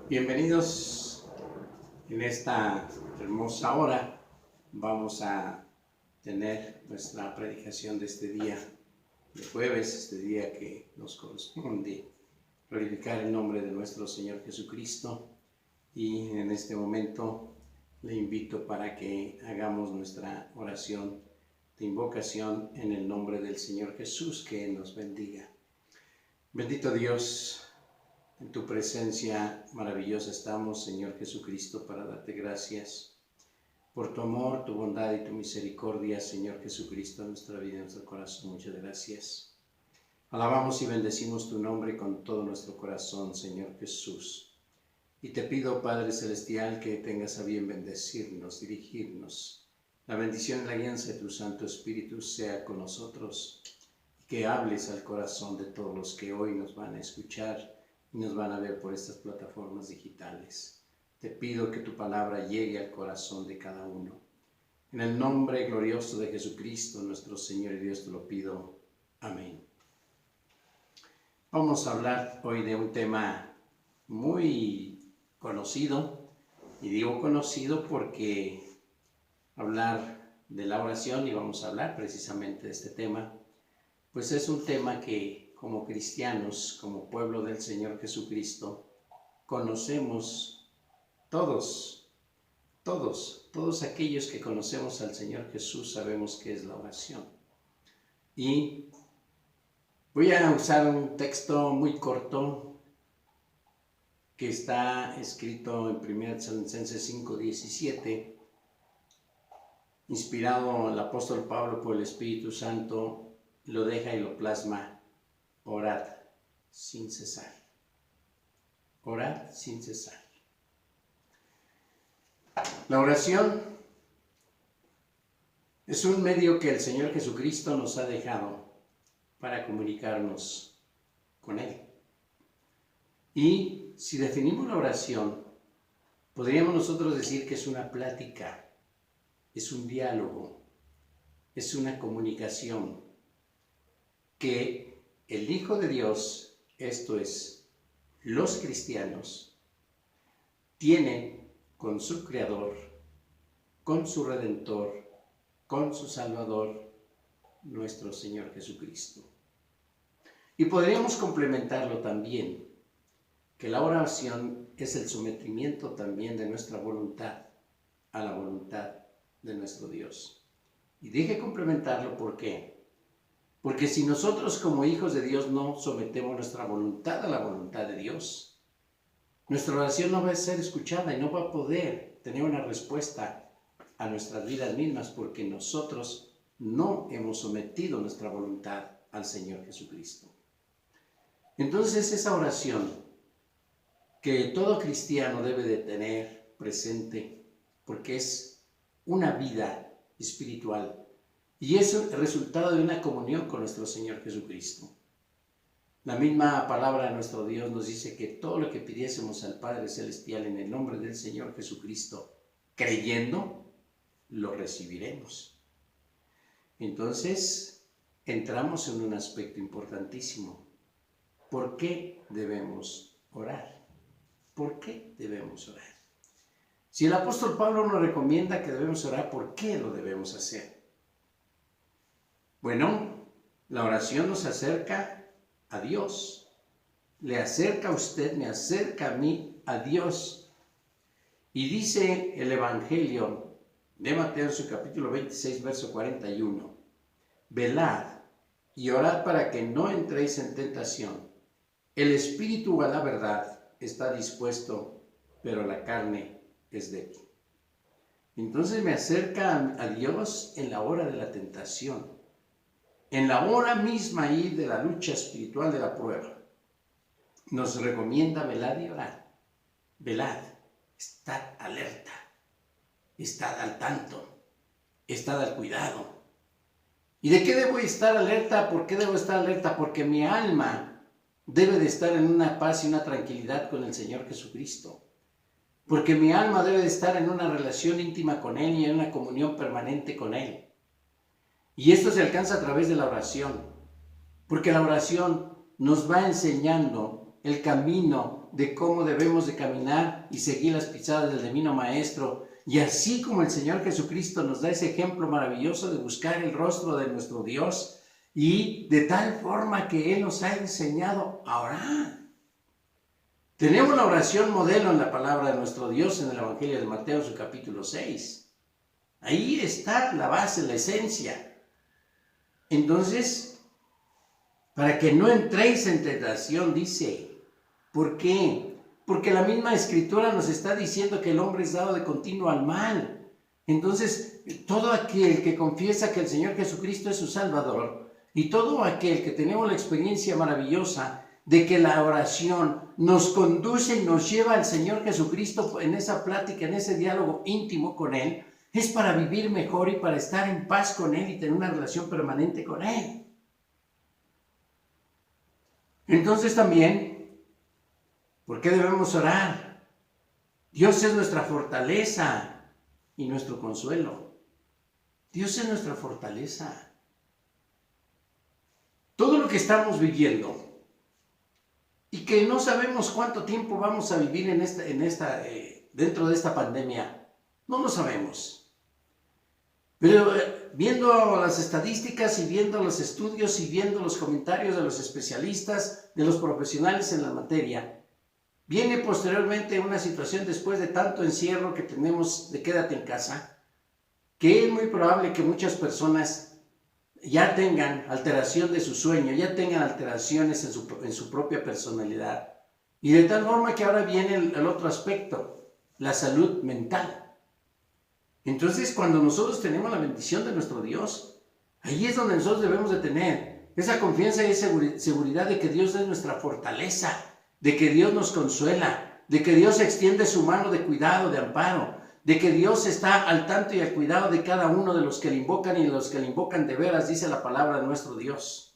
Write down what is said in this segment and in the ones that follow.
Bienvenidos en esta hermosa hora. Vamos a tener nuestra predicación de este día de jueves, este día que nos corresponde glorificar el nombre de nuestro Señor Jesucristo. Y en este momento le invito para que hagamos nuestra oración de invocación en el nombre del Señor Jesús, que nos bendiga. Bendito Dios, en tu presencia maravillosa estamos, Señor Jesucristo, para darte gracias por tu amor, tu bondad y tu misericordia, Señor Jesucristo, en nuestra vida y en nuestro corazón. Muchas gracias. Alabamos y bendecimos tu nombre con todo nuestro corazón, Señor Jesús. Y te pido, Padre Celestial, que tengas a bien bendecirnos, dirigirnos. La bendición y la guianza de tu Santo Espíritu sea con nosotros, y que hables al corazón de todos los que hoy nos van a escuchar y nos van a ver por estas plataformas digitales. Te pido que tu palabra llegue al corazón de cada uno. En el nombre glorioso de Jesucristo, nuestro Señor y Dios, te lo pido. Amén. Vamos a hablar hoy de un tema muy conocido, y digo conocido porque hablar de la oración, y vamos a hablar precisamente de este tema, pues es un tema que como cristianos, como pueblo del Señor Jesucristo, conocemos todos aquellos que conocemos al Señor Jesús sabemos qué es la oración. Y voy a usar un texto muy corto que está escrito en 1 Tesalonicenses 5:17, inspirado el apóstol Pablo por el Espíritu Santo, lo deja y lo plasma. Orad sin cesar. Orad sin cesar. La oración es un medio que el Señor Jesucristo nos ha dejado para comunicarnos con Él. Y si definimos la oración, podríamos nosotros decir que es una plática, es un diálogo, es una comunicación que el Hijo de Dios, esto es, los cristianos, tienen con su Creador, con su Redentor, con su Salvador, nuestro Señor Jesucristo. Y podríamos complementarlo también, que la oración es el sometimiento también de nuestra voluntad a la voluntad de nuestro Dios. Y dije complementarlo, ¿por qué? Porque si nosotros como hijos de Dios no sometemos nuestra voluntad a la voluntad de Dios, nuestra oración no va a ser escuchada y no va a poder tener una respuesta a nuestras vidas mismas, porque nosotros no hemos sometido nuestra voluntad al Señor Jesucristo. Entonces esa oración que todo cristiano debe de tener presente, porque es una vida espiritual, y es el resultado de una comunión con nuestro Señor Jesucristo. La misma palabra de nuestro Dios nos dice que todo lo que pidiésemos al Padre Celestial en el nombre del Señor Jesucristo, creyendo, lo recibiremos. Entonces, entramos en un aspecto importantísimo. ¿Por qué debemos orar? ¿Por qué debemos orar? Si el apóstol Pablo nos recomienda que debemos orar, ¿por qué lo debemos hacer? Bueno, la oración nos acerca a Dios, le acerca a usted, me acerca a mí, a Dios. Y dice el Evangelio de Mateo en su capítulo 26, verso 41, velad y orad para que no entréis en tentación. El espíritu a la verdad está dispuesto, pero la carne es débil. Entonces me acerca a Dios en la hora de la tentación, en la hora misma ahí de la lucha espiritual, de la prueba. Nos recomienda velad y orad. Velad, estad alerta, estad al tanto, estad al cuidado. ¿Y de qué debo estar alerta? ¿Por qué debo estar alerta? Porque mi alma debe de estar en una paz y una tranquilidad con el Señor Jesucristo. Porque mi alma debe de estar en una relación íntima con Él y en una comunión permanente con Él. Y esto se alcanza a través de la oración, porque la oración nos va enseñando el camino de cómo debemos de caminar y seguir las pisadas del divino Maestro. Y así como el Señor Jesucristo nos da ese ejemplo maravilloso de buscar el rostro de nuestro Dios, y de tal forma que Él nos ha enseñado a orar. Tenemos la oración modelo en la palabra de nuestro Dios en el Evangelio de Mateo, su capítulo 6. Ahí está la base, la esencia. Entonces, para que no entréis en tentación, dice. ¿Por qué? Porque la misma Escritura nos está diciendo que el hombre es dado de continuo al mal. Entonces, todo aquel que confiesa que el Señor Jesucristo es su Salvador, y todo aquel que tenemos la experiencia maravillosa de que la oración nos conduce y nos lleva al Señor Jesucristo en esa plática, en ese diálogo íntimo con Él, es para vivir mejor y para estar en paz con Él y tener una relación permanente con Él. Entonces también, ¿por qué debemos orar? Dios es nuestra fortaleza y nuestro consuelo. Dios es nuestra fortaleza. Todo lo que estamos viviendo y que no sabemos cuánto tiempo vamos a vivir dentro de esta pandemia, no lo sabemos. Pero viendo las estadísticas y viendo los estudios y viendo los comentarios de los especialistas, de los profesionales en la materia, viene posteriormente una situación después de tanto encierro que tenemos de quédate en casa, que es muy probable que muchas personas ya tengan alteración de su sueño, ya tengan alteraciones en su propia personalidad. Y de tal forma que ahora viene el otro aspecto, la salud mental. Entonces, cuando nosotros tenemos la bendición de nuestro Dios, ahí es donde nosotros debemos de tener esa confianza y esa seguridad de que Dios es nuestra fortaleza, de que Dios nos consuela, de que Dios extiende su mano de cuidado, de amparo, de que Dios está al tanto y al cuidado de cada uno de los que le invocan y de los que le invocan de veras, dice la palabra de nuestro Dios.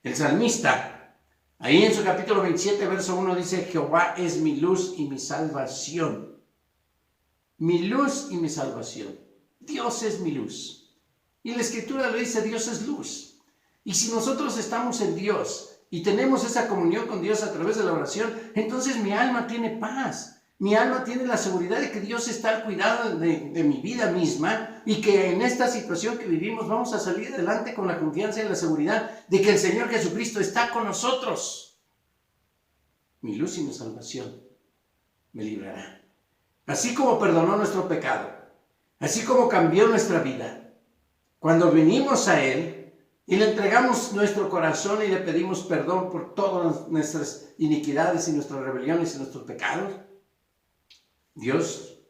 El salmista, ahí en su capítulo 27, verso 1, dice: Jehová es mi luz y mi salvación. Mi luz y mi salvación. Dios es mi luz. Y la Escritura lo dice, Dios es luz. Y si nosotros estamos en Dios y tenemos esa comunión con Dios a través de la oración, entonces mi alma tiene paz. Mi alma tiene la seguridad de que Dios está al cuidado de mi vida misma y que en esta situación que vivimos vamos a salir adelante con la confianza y la seguridad de que el Señor Jesucristo está con nosotros. Mi luz y mi salvación me librará. Así como perdonó nuestro pecado, así como cambió nuestra vida, cuando venimos a Él y le entregamos nuestro corazón y le pedimos perdón por todas nuestras iniquidades y nuestras rebeliones y nuestros pecados, Dios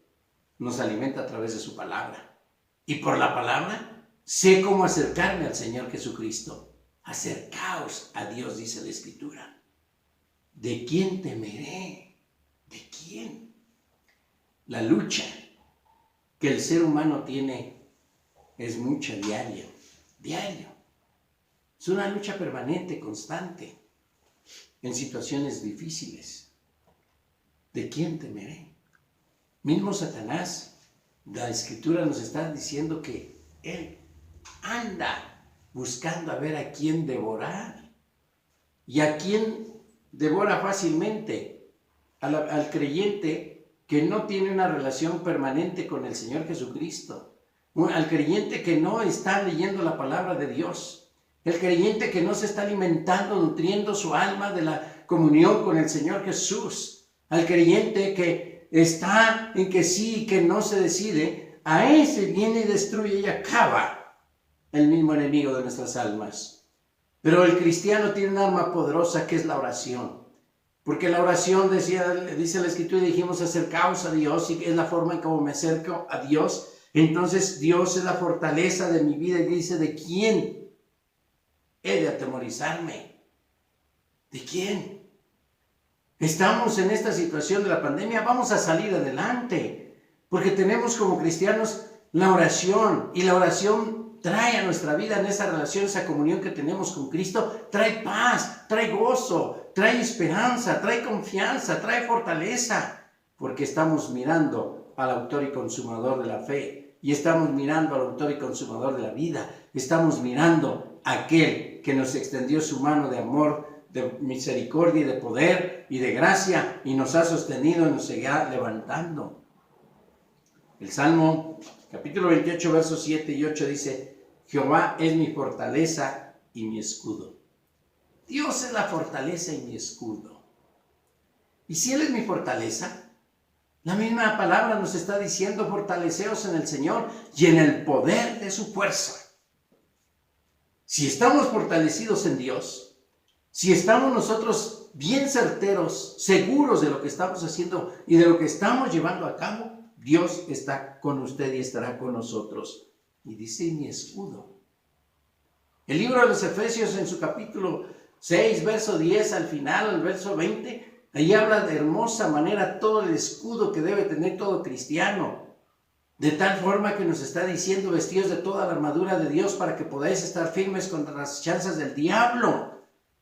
nos alimenta a través de su palabra. Y por la palabra sé cómo acercarme al Señor Jesucristo. Acercaos a Dios, dice la Escritura. ¿De quién temeré? ¿De quién? La lucha que el ser humano tiene es mucha, diario. Es una lucha permanente, constante, en situaciones difíciles. ¿De quién temeré? Mismo Satanás, la Escritura nos está diciendo que él anda buscando a ver a quién devorar. ¿Y a quién devora fácilmente? Al creyente que no tiene una relación permanente con el Señor Jesucristo. Al creyente que no está leyendo la palabra de Dios. El creyente que no se está alimentando, nutriendo su alma de la comunión con el Señor Jesús. Al creyente que está en que sí y que no se decide, a ese viene y destruye y acaba el mismo enemigo de nuestras almas. Pero el cristiano tiene un arma poderosa que es la oración. Porque la oración, dice la Escritura, y dijimos, acercaos a Dios, y es la forma en cómo me acerco a Dios. Entonces Dios es la fortaleza de mi vida y dice, ¿de quién he de atemorizarme? ¿De quién? Estamos en esta situación de la pandemia, vamos a salir adelante, porque tenemos como cristianos la oración, y la oración trae a nuestra vida en esa relación, esa comunión que tenemos con Cristo, trae paz, trae gozo, trae esperanza, trae confianza, trae fortaleza, porque estamos mirando al autor y consumador de la fe, y estamos mirando al autor y consumador de la vida, estamos mirando a aquel que nos extendió su mano de amor, de misericordia y de poder y de gracia, y nos ha sostenido y nos seguirá levantando. El Salmo, capítulo 28, versos 7 y 8 dice: Jehová es mi fortaleza y mi escudo. Dios es la fortaleza y mi escudo. Y si Él es mi fortaleza, la misma palabra nos está diciendo: fortaleceos en el Señor y en el poder de su fuerza. Si estamos fortalecidos en Dios, si estamos nosotros bien certeros, seguros de lo que estamos haciendo y de lo que estamos llevando a cabo, Dios está con usted y estará con nosotros. Y dice: mi escudo. El libro de los Efesios, en su capítulo 6, verso 10, al final, al verso 20, ahí habla de hermosa manera todo el escudo que debe tener todo cristiano. De tal forma que nos está diciendo: vestidos de toda la armadura de Dios para que podáis estar firmes contra las chanzas del diablo.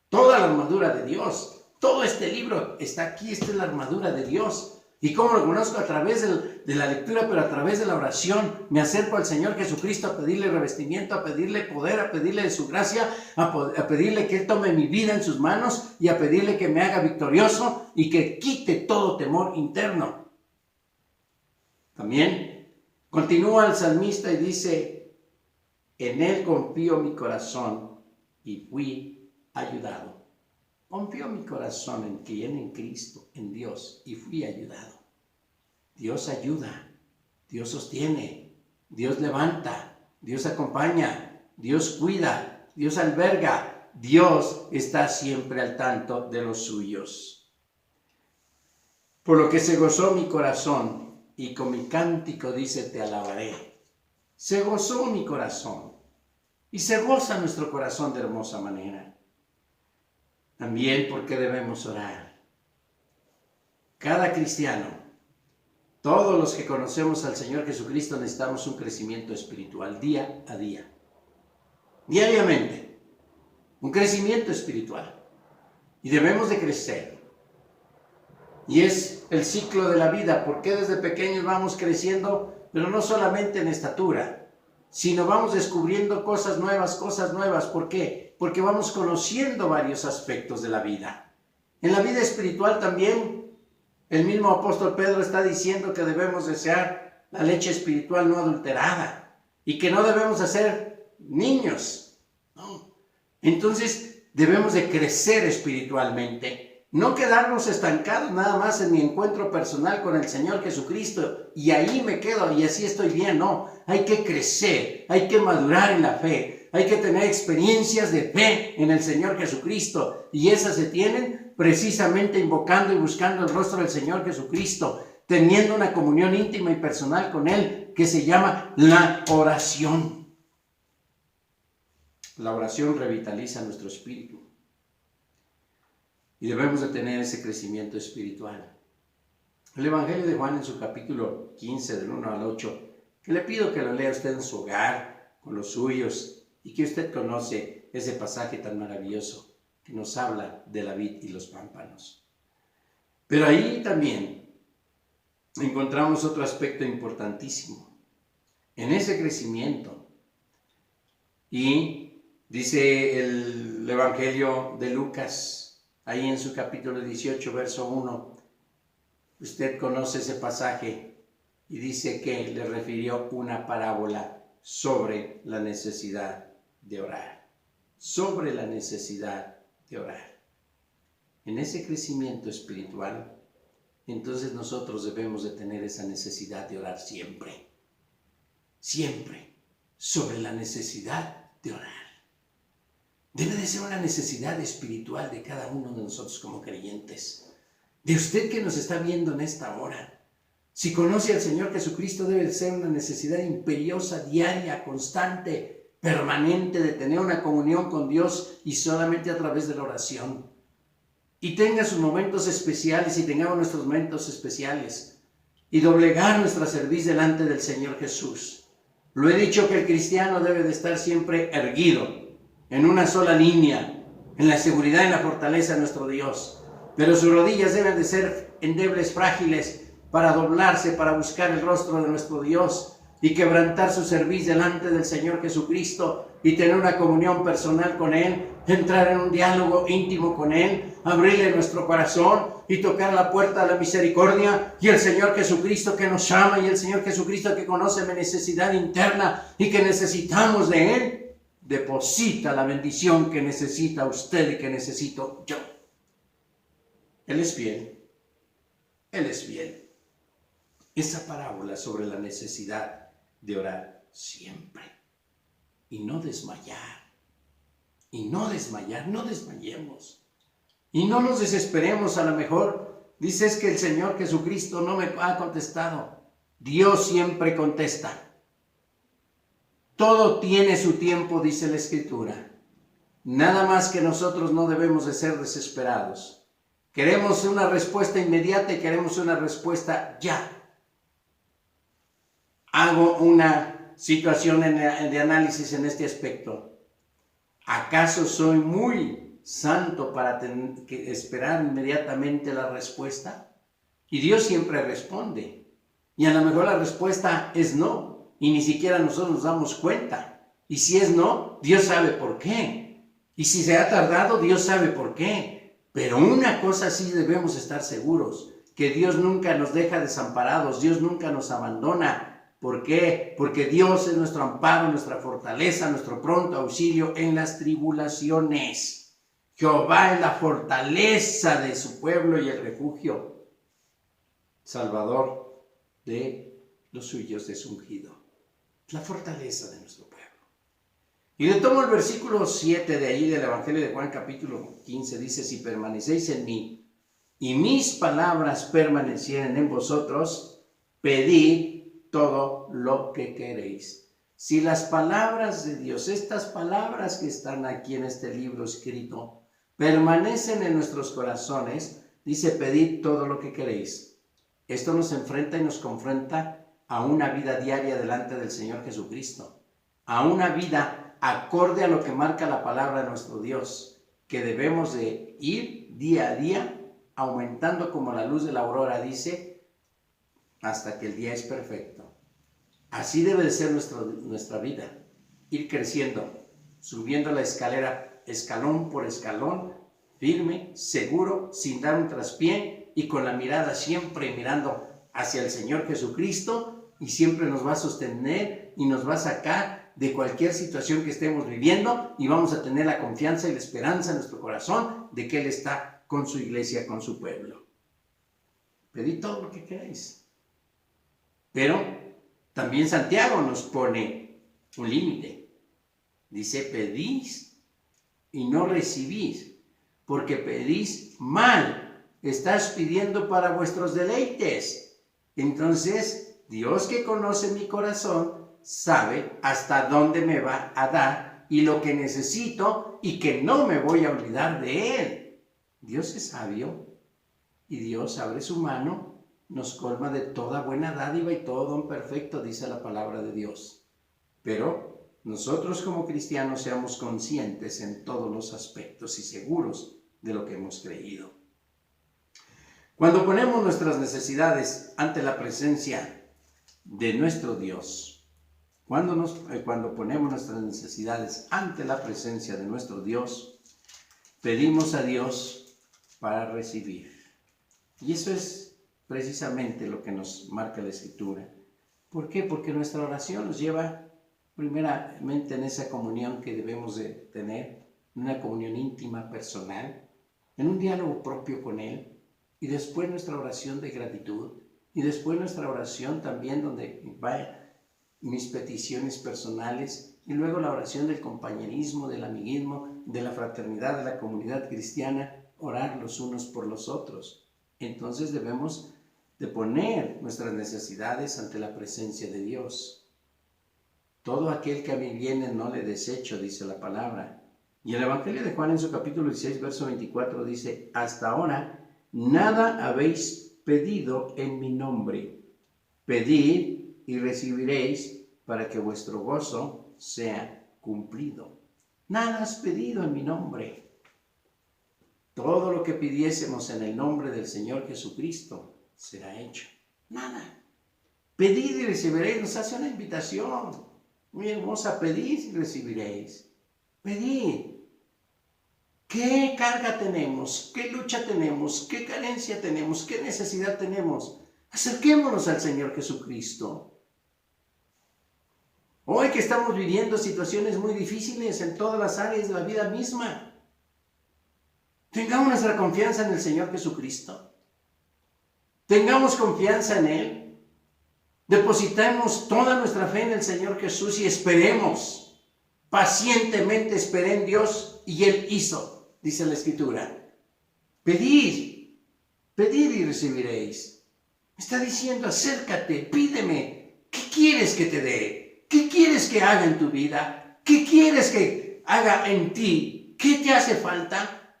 Toda la armadura de Dios. Todo este libro está aquí. Esta es la armadura de Dios. ¿Y cómo lo conozco? A través de la lectura, pero a través de la oración. Me acerco al Señor Jesucristo a pedirle revestimiento, a pedirle poder, a pedirle de su gracia, a pedirle que Él tome mi vida en sus manos y a pedirle que me haga victorioso y que quite todo temor interno. También continúa el salmista y dice: en Él confío mi corazón y fui ayudado. Confío mi corazón en quien, en Cristo, en Dios, y fui ayudado. Dios ayuda, Dios sostiene, Dios levanta, Dios acompaña, Dios cuida, Dios alberga, Dios está siempre al tanto de los suyos. Por lo que se gozó mi corazón, y con mi cántico dice: te alabaré. Se gozó mi corazón, y se goza nuestro corazón de hermosa manera. También, ¿por qué debemos orar? Cada cristiano, todos los que conocemos al Señor Jesucristo, necesitamos un crecimiento espiritual día a día. Diariamente, un crecimiento espiritual. Y debemos de crecer. Y es el ciclo de la vida, porque desde pequeños vamos creciendo, pero no solamente en estatura, sino vamos descubriendo cosas nuevas. ¿Por qué? Porque vamos conociendo varios aspectos de la vida. En la vida espiritual también, el mismo apóstol Pedro está diciendo que debemos desear la leche espiritual no adulterada y que no debemos hacer niños, ¿no? Entonces debemos de crecer espiritualmente, no quedarnos estancados nada más en mi encuentro personal con el Señor Jesucristo y ahí me quedo y así estoy bien. No, hay que crecer, hay que madurar en la fe. Hay que tener experiencias de fe en el Señor Jesucristo, y esas se tienen precisamente invocando y buscando el rostro del Señor Jesucristo, teniendo una comunión íntima y personal con Él que se llama la oración. La oración revitaliza nuestro espíritu y debemos de tener ese crecimiento espiritual. El Evangelio de Juan, en su capítulo 15, del 1 al 8, que le pido que lo lea usted en su hogar, con los suyos, y que usted conoce ese pasaje tan maravilloso que nos habla de la vid y los pámpanos. Pero ahí también encontramos otro aspecto importantísimo en ese crecimiento. Y dice el Evangelio de Lucas, ahí en su capítulo 18, verso 1, usted conoce ese pasaje y dice que le refirió una parábola sobre la necesidad de orar, sobre la necesidad de orar. En ese crecimiento espiritual, entonces nosotros debemos de tener esa necesidad de orar siempre, sobre la necesidad de orar. Debe de ser una necesidad espiritual de cada uno de nosotros como creyentes, de usted que nos está viendo en esta hora. Si conoce al Señor Jesucristo, debe de ser una necesidad imperiosa, diaria, constante, permanente, de tener una comunión con Dios y solamente a través de la oración. Y tenga sus momentos especiales y tengamos nuestros momentos especiales y doblegar nuestra cerviz delante del Señor Jesús. Lo he dicho que el cristiano debe de estar siempre erguido, en una sola línea, en la seguridad y en la fortaleza de nuestro Dios. Pero sus rodillas deben de ser endebles, frágiles, para doblarse, para buscar el rostro de nuestro Dios, y quebrantar su cerviz delante del Señor Jesucristo y tener una comunión personal con Él, entrar en un diálogo íntimo con Él, abrirle nuestro corazón y tocar la puerta de la misericordia, y el Señor Jesucristo que nos ama, y el Señor Jesucristo que conoce mi necesidad interna y que necesitamos de Él, deposita la bendición que necesita usted y que necesito yo. Él es fiel. Él es fiel. Esa parábola sobre la necesidad de orar siempre y no desmayar. Y no desmayar, no desmayemos. Y no nos desesperemos. A lo mejor dices que el Señor Jesucristo no me ha contestado. Dios siempre contesta. Todo tiene su tiempo, dice la Escritura. Nada más que nosotros no debemos de ser desesperados. Queremos una respuesta inmediata y queremos una respuesta ya. Hago una situación de análisis en este aspecto. ¿Acaso soy muy santo para tener que esperar inmediatamente la respuesta? Y Dios siempre responde. Y a lo mejor la respuesta es no. Y ni siquiera nosotros nos damos cuenta. Y si es no, Dios sabe por qué. Y si se ha tardado, Dios sabe por qué. Pero una cosa sí debemos estar seguros, que Dios nunca nos deja desamparados, Dios nunca nos abandona. ¿Por qué? Porque Dios es nuestro amparo, nuestra fortaleza, nuestro pronto auxilio en las tribulaciones. Jehová es la fortaleza de su pueblo y el refugio, salvador de los suyos, de su ungido. La fortaleza de nuestro pueblo. Y le tomo el versículo 7 de ahí del Evangelio de Juan capítulo 15, dice: si permanecéis en mí y mis palabras permanecieren en vosotros, pedid todo lo que queréis. Si las palabras de Dios, estas palabras que están aquí en este libro escrito, permanecen en nuestros corazones, dice: pedid todo lo que queréis. Esto nos enfrenta y nos confronta a una vida diaria delante del Señor Jesucristo, a una vida acorde a lo que marca la palabra de nuestro Dios, que debemos de ir día a día, aumentando como la luz de la aurora, dice, hasta que el día es perfecto. Así debe de ser nuestra vida, ir creciendo, subiendo la escalera escalón por escalón, firme, seguro, sin dar un traspié y con la mirada siempre mirando hacia el Señor Jesucristo, y siempre nos va a sostener y nos va a sacar de cualquier situación que estemos viviendo, y vamos a tener la confianza y la esperanza en nuestro corazón de que Él está con su iglesia, con su pueblo. Pedid todo lo que queráis. Pero también Santiago nos pone un límite. Dice: pedís y no recibís, porque pedís mal. Estás pidiendo para vuestros deleites. Entonces, Dios, que conoce mi corazón, sabe hasta dónde me va a dar y lo que necesito, y que no me voy a olvidar de Él. Dios es sabio y Dios abre su mano, nos colma de toda buena dádiva y todo don perfecto, dice la palabra de Dios. Pero nosotros como cristianos seamos conscientes en todos los aspectos y seguros de lo que hemos creído. Cuando ponemos nuestras necesidades ante la presencia de nuestro Dios, cuando ponemos nuestras necesidades ante la presencia de nuestro Dios, pedimos a Dios para recibir. Y eso es precisamente lo que nos marca la Escritura. ¿Por qué? Porque nuestra oración nos lleva primeramente en esa comunión que debemos de tener, una comunión íntima, personal, en un diálogo propio con Él, y después nuestra oración de gratitud, y después nuestra oración también donde va mis peticiones personales, y luego la oración del compañerismo, del amiguismo, de la fraternidad, de la comunidad cristiana, orar los unos por los otros. Entonces debemos de poner nuestras necesidades ante la presencia de Dios. Todo aquel que a mí viene no le desecho, dice la palabra. Y el Evangelio de Juan en su capítulo 16, verso 24 dice: hasta ahora nada habéis pedido en mi nombre. Pedid y recibiréis, para que vuestro gozo sea cumplido. Nada has pedido en mi nombre. Todo lo que pidiésemos en el nombre del Señor Jesucristo será hecho. Nada. Pedid y recibiréis, nos hace una invitación muy hermosa. Pedid y recibiréis. Pedid. ¿Qué carga tenemos? ¿Qué lucha tenemos? ¿Qué carencia tenemos? ¿Qué necesidad tenemos? Acerquémonos al Señor Jesucristo. Hoy que estamos viviendo situaciones muy difíciles en todas las áreas de la vida misma, tengamos nuestra confianza en el Señor Jesucristo. Tengamos confianza en Él. Depositemos toda nuestra fe en el Señor Jesús y esperemos. Pacientemente esperé en Dios y Él hizo, dice la Escritura. Pedid y recibiréis. Me está diciendo, acércate, pídeme. ¿Qué quieres que te dé? ¿Qué quieres que haga en tu vida? ¿Qué quieres que haga en ti? ¿Qué te hace falta?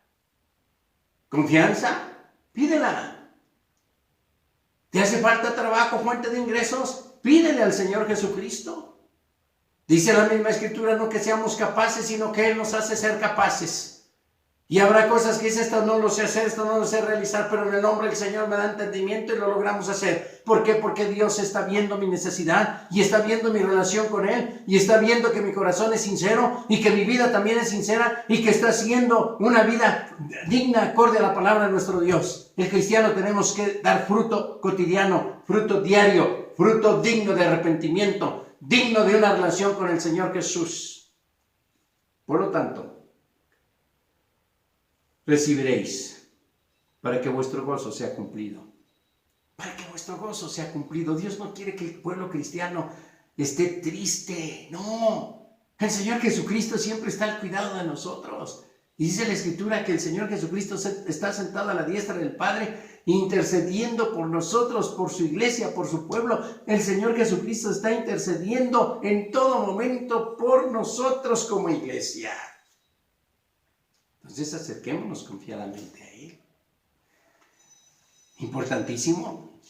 ¿Confianza? Pídela. ¿Te hace falta trabajo, fuente de ingresos? Pídele al Señor Jesucristo. Dice la misma Escritura, no que seamos capaces, sino que Él nos hace ser capaces. Y habrá cosas que dice, esto no lo sé hacer, esto no lo sé realizar, pero en el nombre del Señor me da entendimiento y lo logramos hacer. ¿Por qué? Porque Dios está viendo mi necesidad y está viendo mi relación con Él y está viendo que mi corazón es sincero y que mi vida también es sincera y que está siendo una vida digna, acorde a la palabra de nuestro Dios. El cristiano tenemos que dar fruto cotidiano, fruto diario, fruto digno de arrepentimiento, digno de una relación con el Señor Jesús. Por lo tanto, recibiréis para que vuestro gozo sea cumplido. Para que vuestro gozo sea cumplido. Dios no quiere que el pueblo cristiano esté triste. No. El Señor Jesucristo siempre está al cuidado de nosotros. Y dice la Escritura que el Señor Jesucristo está sentado a la diestra del Padre, intercediendo por nosotros, por su iglesia, por su pueblo. El Señor Jesucristo está intercediendo en todo momento por nosotros como iglesia. Entonces acerquémonos confiadamente a Él. Importantísimo.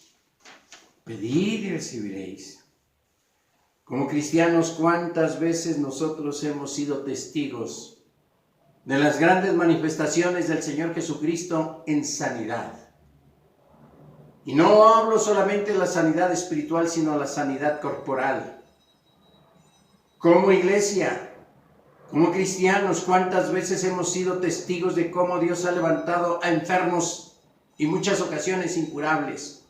Pedid y recibiréis. Como cristianos, ¿cuántas veces nosotros hemos sido testigos de las grandes manifestaciones del Señor Jesucristo en sanidad? Y no hablo solamente de la sanidad espiritual, sino la sanidad corporal. Como iglesia, como cristianos, ¿cuántas veces hemos sido testigos de cómo Dios ha levantado a enfermos y muchas ocasiones incurables?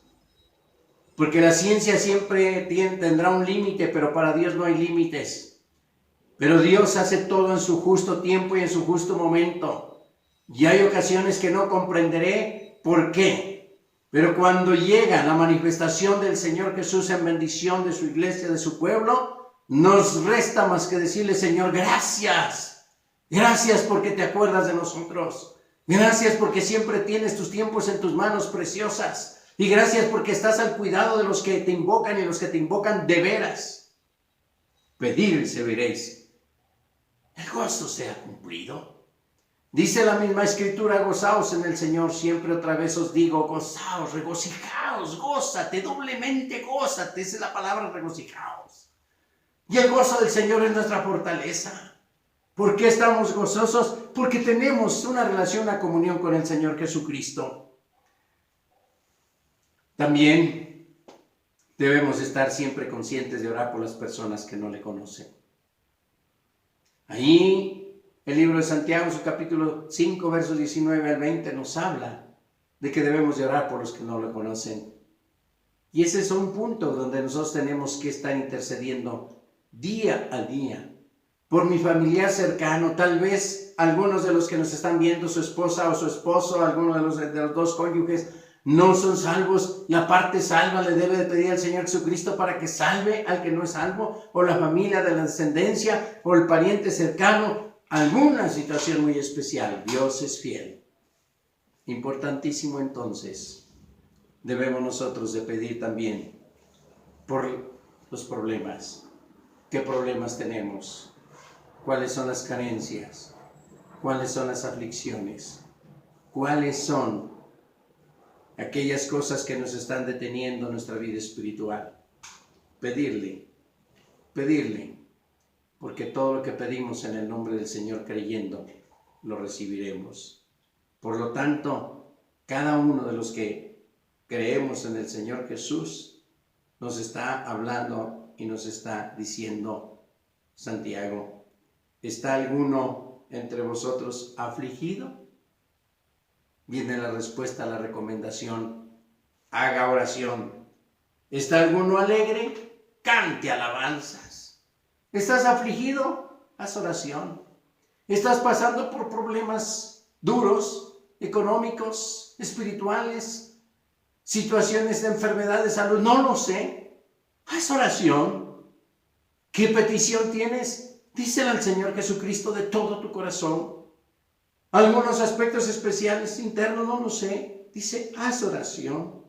Porque la ciencia siempre tendrá un límite, pero para Dios no hay límites. Pero Dios hace todo en su justo tiempo y en su justo momento. Y hay ocasiones que no comprenderé por qué. Pero cuando llega la manifestación del Señor Jesús en bendición de su iglesia, de su pueblo, nos resta más que decirle, Señor, gracias. Gracias porque te acuerdas de nosotros. Gracias porque siempre tienes tus tiempos en tus manos preciosas. Y gracias porque estás al cuidado de los que te invocan y los que te invocan de veras. Pedid y recibiréis. El gozo sea cumplido. Dice la misma Escritura, gozaos en el Señor. Siempre otra vez os digo, gozaos, regocijaos, gózate, doblemente gózate. Esa es la palabra, regocijaos. Y el gozo del Señor es nuestra fortaleza. ¿Por qué estamos gozosos? Porque tenemos una relación, una comunión con el Señor Jesucristo. También debemos estar siempre conscientes de orar por las personas que no le conocen. Ahí el libro de Santiago, su capítulo 5, versos 19 al 20, nos habla de que debemos de orar por los que no le conocen. Y ese es un punto donde nosotros tenemos que estar intercediendo día a día, por mi familiar cercano. Tal vez algunos de los que nos están viendo, su esposa o su esposo, algunos de los dos cónyuges, no son salvos. La parte salva le debe de pedir al Señor Jesucristo para que salve al que no es salvo, o la familia de la descendencia, o el pariente cercano, alguna situación muy especial. Dios es fiel. Importantísimo entonces, debemos nosotros de pedir también por los problemas. ¿Qué problemas tenemos? ¿Cuáles son las carencias? ¿Cuáles son las aflicciones? ¿Cuáles son aquellas cosas que nos están deteniendo nuestra vida espiritual? Pedirle, porque todo lo que pedimos en el nombre del Señor creyendo, lo recibiremos. Por lo tanto, cada uno de los que creemos en el Señor Jesús, nos está hablando y nos está diciendo Santiago: ¿está alguno entre vosotros afligido? Viene la respuesta a la recomendación: haga oración. ¿Está alguno alegre? Cante alabanzas. ¿Estás afligido? Haz oración. ¿Estás pasando por problemas duros, económicos, espirituales, situaciones de enfermedad, de salud? No lo sé. Haz oración. ¿Qué petición tienes? Dísela al Señor Jesucristo de todo tu corazón. Algunos aspectos especiales internos, no lo sé. Dice, haz oración.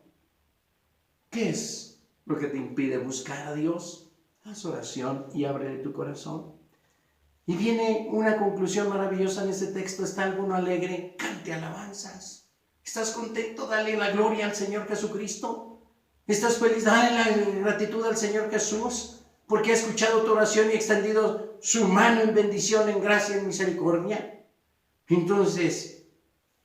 ¿Qué es lo que te impide buscar a Dios? Haz oración y ábrele tu corazón. Y viene una conclusión maravillosa en este texto: ¿está alguno alegre? Cante alabanzas. ¿Estás contento? Dale la gloria al Señor Jesucristo. ¿Estás feliz? Dale la gratitud al Señor Jesús, porque ha escuchado tu oración y ha extendido su mano en bendición, en gracia, en misericordia. Entonces,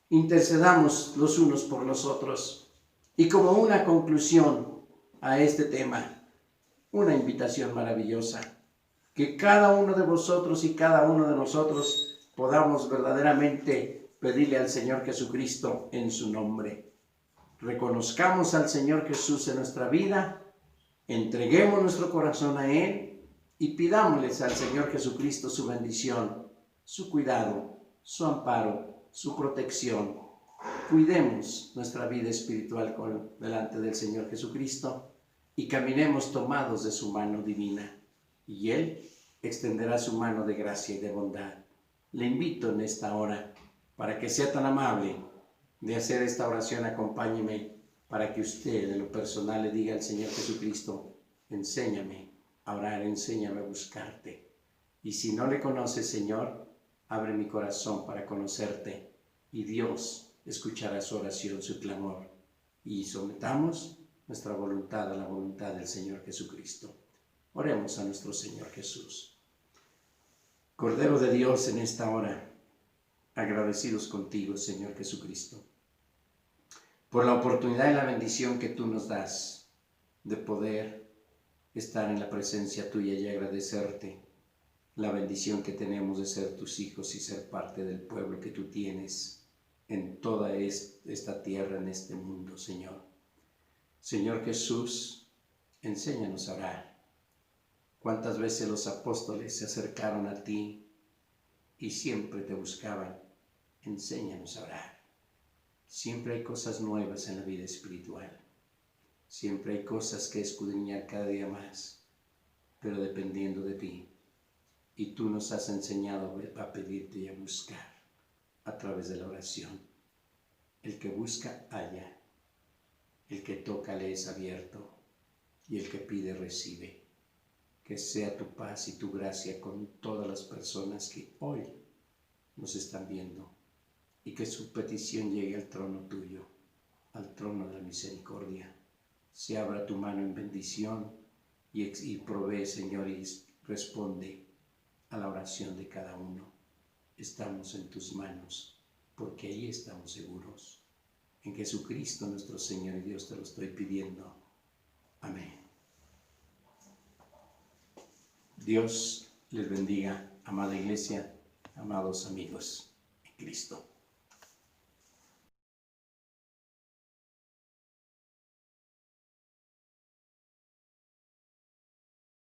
intercedamos los unos por los otros. Y como una conclusión a este tema, una invitación maravillosa: que cada uno de vosotros y cada uno de nosotros podamos verdaderamente pedirle al Señor Jesucristo en su nombre. Reconozcamos al Señor Jesús en nuestra vida, entreguemos nuestro corazón a Él y pidámosles al Señor Jesucristo su bendición, su cuidado, su amparo, su protección. Cuidemos nuestra vida espiritual delante del Señor Jesucristo y caminemos tomados de su mano divina, y Él extenderá su mano de gracia y de bondad. Le invito en esta hora, para que sea tan amable de hacer esta oración. Acompáñeme para que usted en lo personal le diga al Señor Jesucristo: enséñame a orar, enséñame a buscarte. Y si no le conoces, Señor, abre mi corazón para conocerte, y Dios escuchará su oración, su clamor, y sometamos nuestra voluntad a la voluntad del Señor Jesucristo. Oremos a nuestro Señor Jesús. Cordero de Dios, en esta hora, agradecidos contigo, Señor Jesucristo, por la oportunidad y la bendición que tú nos das de poder estar en la presencia tuya y agradecerte la bendición que tenemos de ser tus hijos y ser parte del pueblo que tú tienes en toda esta tierra, en este mundo, Señor. Señor Jesús, enséñanos a orar. ¿Cuántas veces los apóstoles se acercaron a ti y siempre te buscaban? Enséñanos a orar. Siempre hay cosas nuevas en la vida espiritual. Siempre hay cosas que escudriñar cada día más, pero dependiendo de ti. Y tú nos has enseñado a pedirte y a buscar a través de la oración. El que busca, halla. El que toca, le es abierto. Y el que pide, recibe. Que sea tu paz y tu gracia con todas las personas que hoy nos están viendo, y que su petición llegue al trono tuyo, al trono de la misericordia. Se abra tu mano en bendición y provee, Señor, y responde a la oración de cada uno. Estamos en tus manos, porque ahí estamos seguros. En Jesucristo nuestro Señor y Dios te lo estoy pidiendo. Amén. Dios les bendiga, amada iglesia, amados amigos en Cristo.